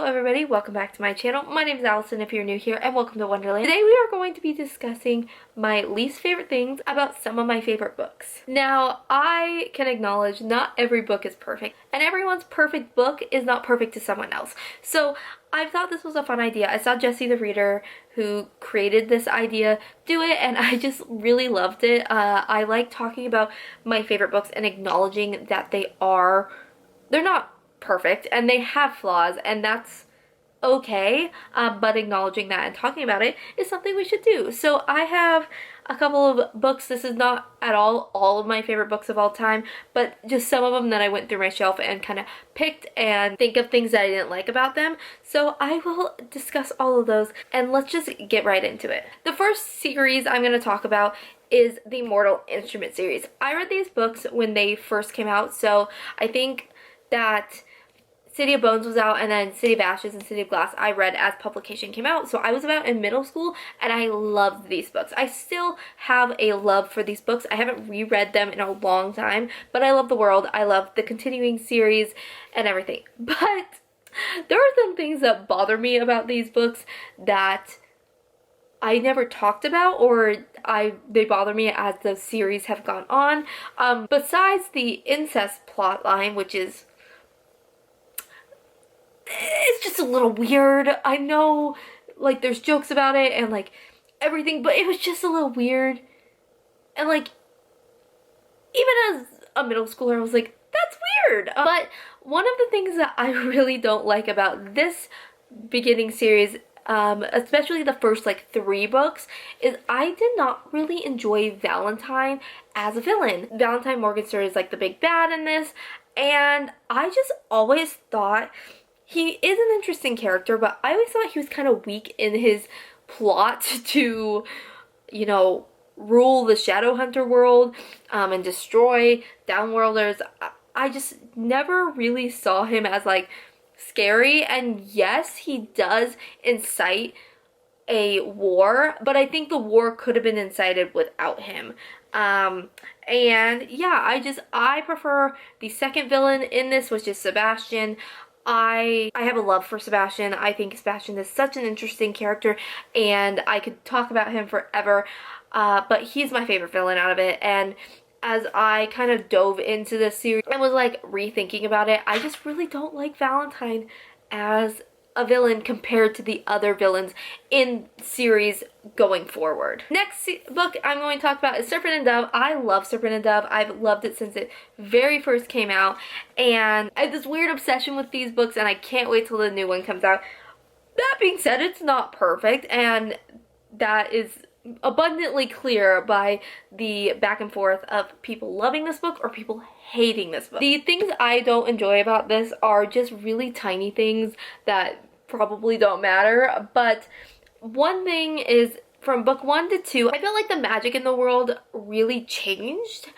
everybody, welcome back to my channel. My name is Allison if you're new here, and welcome to Wonderland. Today we are going to be discussing my least favorite things about some of my favorite books. Now, I can acknowledge not every book is perfect, and everyone's perfect book is not perfect to someone else. So I thought this was a fun idea. I saw Jessie the Reader, who created this idea, do it, and I just really loved it. I like talking about my favorite books and acknowledging that they're not perfect and they have flaws, and that's okay, but acknowledging that and talking about it is something we should do. So I have a couple of books. This is not at all of my favorite books of all time, but just some of them that I went through my shelf and kind of picked and think of things that I didn't like about them. So I will discuss all of those, and let's just get right into it. The first series I'm going to talk about is the Mortal Instrument series. I read these books when they first came out, so I think that City of Bones was out, and then City of Ashes and City of Glass I read as publication came out. So I was about in middle school, and I loved these books. I still have a love for these books. I haven't reread them in a long time, but I love the world. I love the continuing series and everything. But there are some things that bother me about these books that I never talked about, or they bother me as the series have gone on. Besides the incest plot line, which is it's just a little weird. I know, like, there's jokes about it and, like, everything, but it was just a little weird. And, like, even as a middle schooler, I was like, that's weird. But one of the things that I really don't like about this beginning series, especially the first, like, 3 books, is I did not really enjoy Valentine as a villain. Valentine Morgenstern is, like, the big bad in this, and I just always thought he is an interesting character, but I always thought he was kind of weak in his plot to, you know, rule the Shadowhunter world and destroy Downworlders. I just never really saw him as, like, scary. And yes, he does incite a war, but I think the war could have been incited without him. And yeah, I prefer the second villain in this, which is Sebastian. I have a love for Sebastian. I think Sebastian is such an interesting character, and I could talk about him forever, but he's my favorite villain out of it. And as I kind of dove into this series and was, like, rethinking about it, I just really don't like Valentine as a villain compared to the other villains in series going forward. Next book I'm going to talk about is Serpent and Dove. I love Serpent and Dove. I've loved it since it very first came out, and I have this weird obsession with these books, and I can't wait till the new one comes out. That being said, it's not perfect, and that is abundantly clear by the back and forth of people loving this book or people hating this book. The things I don't enjoy about this are just really tiny things that probably don't matter, but one thing is, from book 1 to 2, I feel like the magic in the world really changed,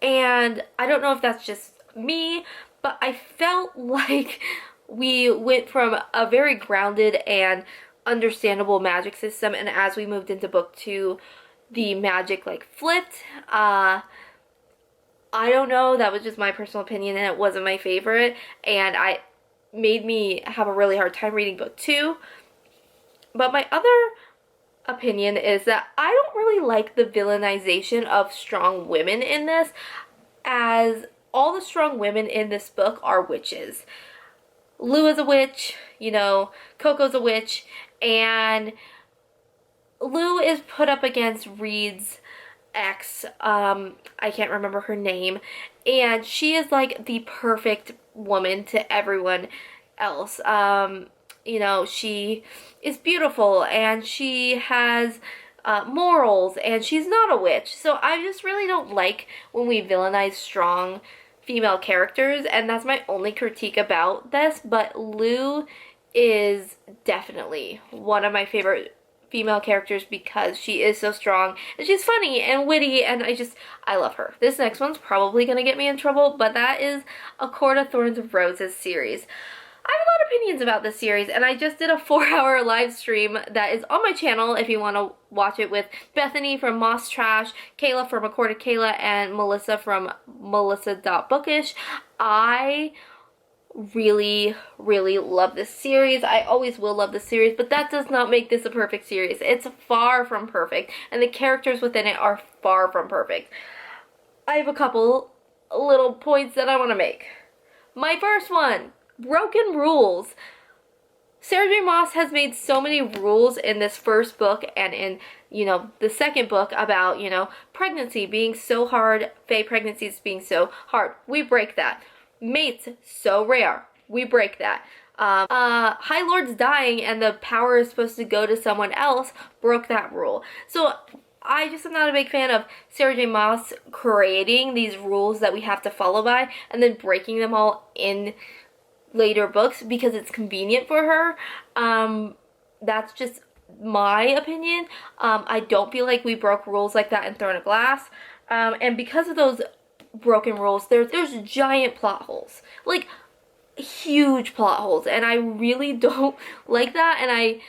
and I don't know if that's just me, but I felt like we went from a very grounded and understandable magic system, and as we moved into book 2, the magic, like, flipped. I don't know, that was just my personal opinion, and it wasn't my favorite, and made me have a really hard time reading book 2. But my other opinion is that I don't really like the villainization of strong women in this, as all the strong women in this book are witches. Lou is a witch, you know, Coco's a witch, and Lou is put up against Reed's ex, I can't remember her name, and she is, like, the perfect woman to everyone else. You know, she is beautiful, and she has morals, and she's not a witch. So I just really don't like when we villainize strong female characters, and that's my only critique about this. But Lou is definitely one of my favorite female characters because she is so strong, and she's funny and witty, and I love her. This next one's probably gonna get me in trouble, but that is ACOTAR Thorns of Roses series. I have a lot of opinions about this series, and I just did a 4-hour live stream that is on my channel if you want to watch it, with Bethany from Moss Trash, Kayla from Accorded Kayla, and Melissa from Melissa.Bookish. I really, really love this series. I always will love this series, but that does not make this a perfect series. It's far from perfect, and the characters within it are far from perfect. I have a couple little points that I want to make. My first one, broken rules. Sarah J. Maas has made so many rules in this first book and in, you know, the second book about, you know, pregnancy being so hard, Fae pregnancies being so hard. We break that. Mates, so rare. We break that. High Lord's dying and the power is supposed to go to someone else, broke that rule. So I just am not a big fan of Sarah J. Maas creating these rules that we have to follow by and then breaking them all in later books because it's convenient for her. That's just my opinion. I don't feel like we broke rules like that in Throne of Glass. And because of those broken rules, there's giant plot holes. Like, huge plot holes. And I really don't like that. And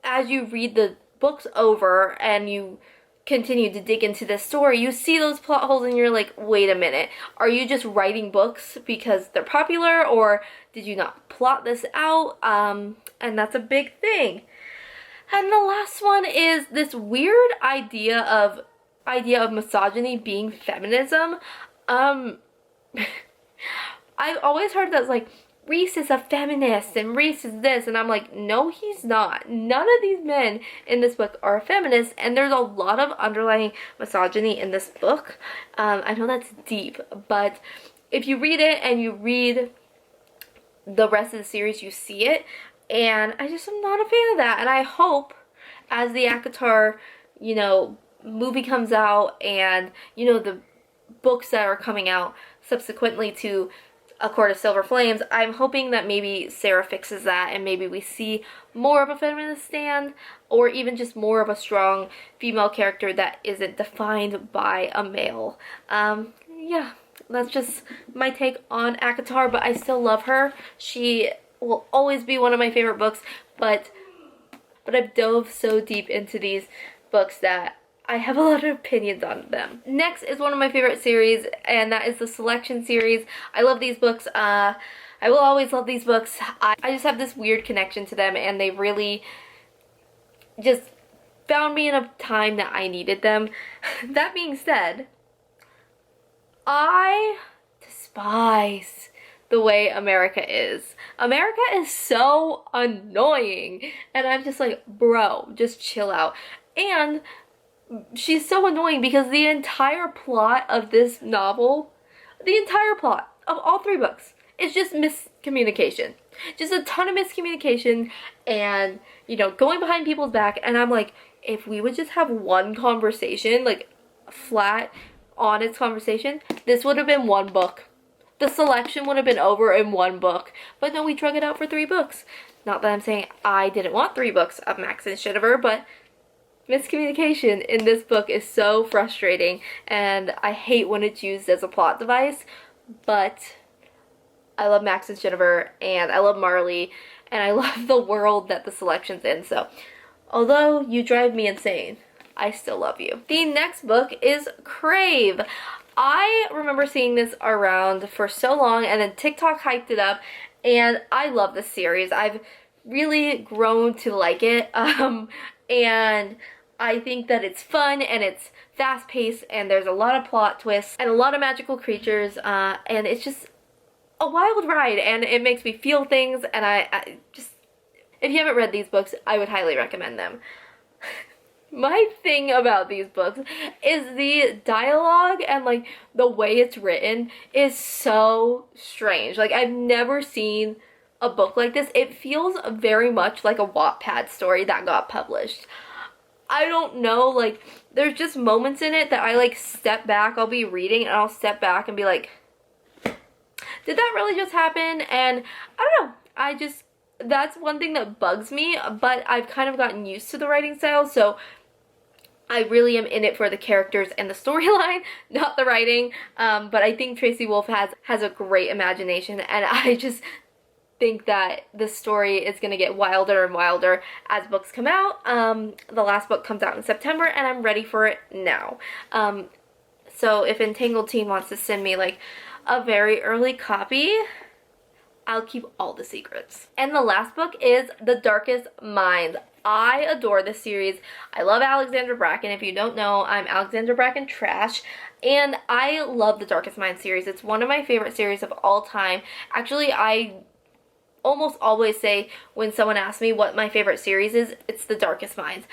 as you read the books over and you continue to dig into this story, you see those plot holes and you're like, wait a minute, are you just writing books because they're popular, or did you not plot this out? And that's a big thing. And the last one is this weird idea of misogyny being feminism. I've always heard that's like, Rhys is a feminist and Rhys is this, and I'm like, no, he's not. None of these men in this book are feminists, and there's a lot of underlying misogyny in this book. I know that's deep, but if you read it and you read the rest of the series, you see it, and I just am not a fan of that. And I hope as the ACOTAR, you know, movie comes out and, you know, the books that are coming out subsequently to A Court of Silver Flames, I'm hoping that maybe Sarah fixes that and maybe we see more of a feminist stand, or even just more of a strong female character that isn't defined by a male. Yeah, that's just my take on ACOTAR, but I still love her. She will always be one of my favorite books, but I've dove so deep into these books that I have a lot of opinions on them. Next is one of my favorite series, and that is the Selection series. I love these books. I will always love these books. I just have this weird connection to them, and they really just found me in a time that I needed them. That being said, I despise the way America is. America is so annoying, and I'm just like, bro, just chill out. And she's so annoying because the entire plot of this novel, the entire plot of all three books, is just miscommunication. Just a ton of miscommunication and, you know, going behind people's back. And I'm like, if we would just have one conversation, like flat, honest conversation, this would have been one book. The Selection would have been over in one book. But no, we drug it out for 3 books. Not that I'm saying I didn't want 3 books of Max and Shinover, but miscommunication in this book is so frustrating, and I hate when it's used as a plot device, but I love Max and Shinover, and I love Marley, and I love the world that the Selection's in, so although you drive me insane, I still love you. The next book is Crave. I remember seeing this around for so long, and then TikTok hyped it up, and I love this series. I've really grown to like it, and I think that it's fun and it's fast-paced and there's a lot of plot twists and a lot of magical creatures, and it's just a wild ride and it makes me feel things, and I just, if you haven't read these books, I would highly recommend them. My thing about these books is the dialogue and like the way it's written is so strange. Like, I've never seen a book like this. It feels very much like a Wattpad story that got published. I don't know, like, there's just moments in it that I like step back, I'll be reading and I'll step back and be like, did that really just happen? And I don't know, that's one thing that bugs me, but I've kind of gotten used to the writing style, so I really am in it for the characters and the storyline, not the writing. But I think Tracy Wolff has a great imagination, and I just think that the story is going to get wilder and wilder as books come out. The last book comes out in September, and I'm ready for it now. So if Entangled Teen wants to send me like a very early copy, I'll keep all the secrets. And the last book is The Darkest Minds. I adore this series. I love Alexandra Bracken. If you don't know, I'm Alexandra Bracken trash. And I love the Darkest Minds series. It's one of my favorite series of all time. Actually, I almost always say when someone asks me what my favorite series is, it's The Darkest Minds.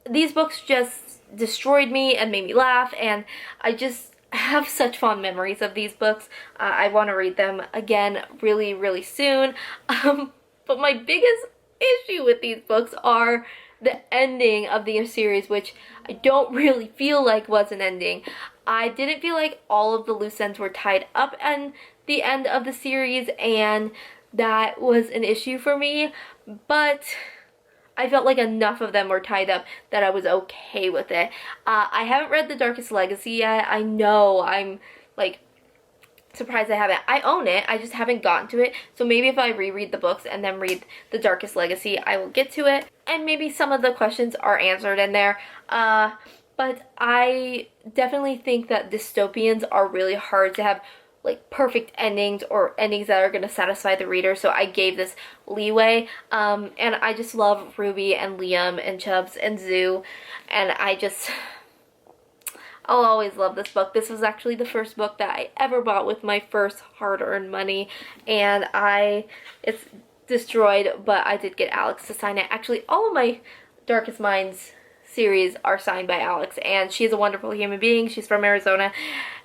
These books just destroyed me and made me laugh, and I just have such fond memories of these books. I want to read them again really, really soon. But my biggest issue with these books are the ending of the series, which I don't really feel like was an ending. I didn't feel like all of the loose ends were tied up in the end of the series, and that was an issue for me, but I felt like enough of them were tied up that I was okay with it. I haven't read The Darkest Legacy yet. I know, I'm like surprised I haven't. I own it, I just haven't gotten to it. So maybe if I reread the books and then read The Darkest Legacy, I will get to it. And maybe some of the questions are answered in there. But I definitely think that dystopians are really hard to have like perfect endings or endings that are going to satisfy the reader, so I gave this leeway. And I just love Ruby and Liam and Chubbs and Zoo, and I'll always love this book. This was actually the first book that I ever bought with my first hard-earned money, and it's destroyed, but I did get Alex to sign it. Actually, all of my Darkest Minds series are signed by Alex, and she's a wonderful human being. She's from Arizona,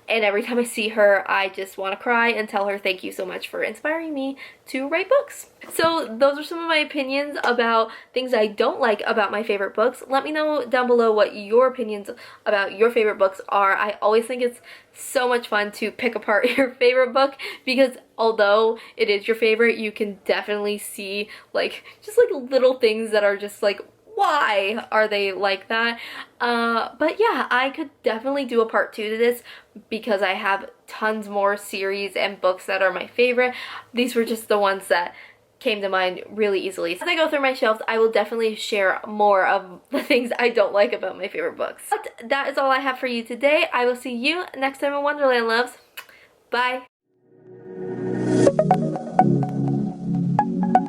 and every time I see her, I just want to cry and tell her thank you so much for inspiring me to write books. So those are some of my opinions about things I don't like about my favorite books. Let me know down below what your opinions about your favorite books are. I always think it's so much fun to pick apart your favorite book, because although it is your favorite, you can definitely see like just like little things that are just like, why are they like that? But yeah, I could definitely do a part 2 to this because I have tons more series and books that are my favorite. These were just the ones that came to mind really easily. As I go through my shelves, I will definitely share more of the things I don't like about my favorite books. But that is all I have for you today. I will see you next time in Wonderland, loves. Bye.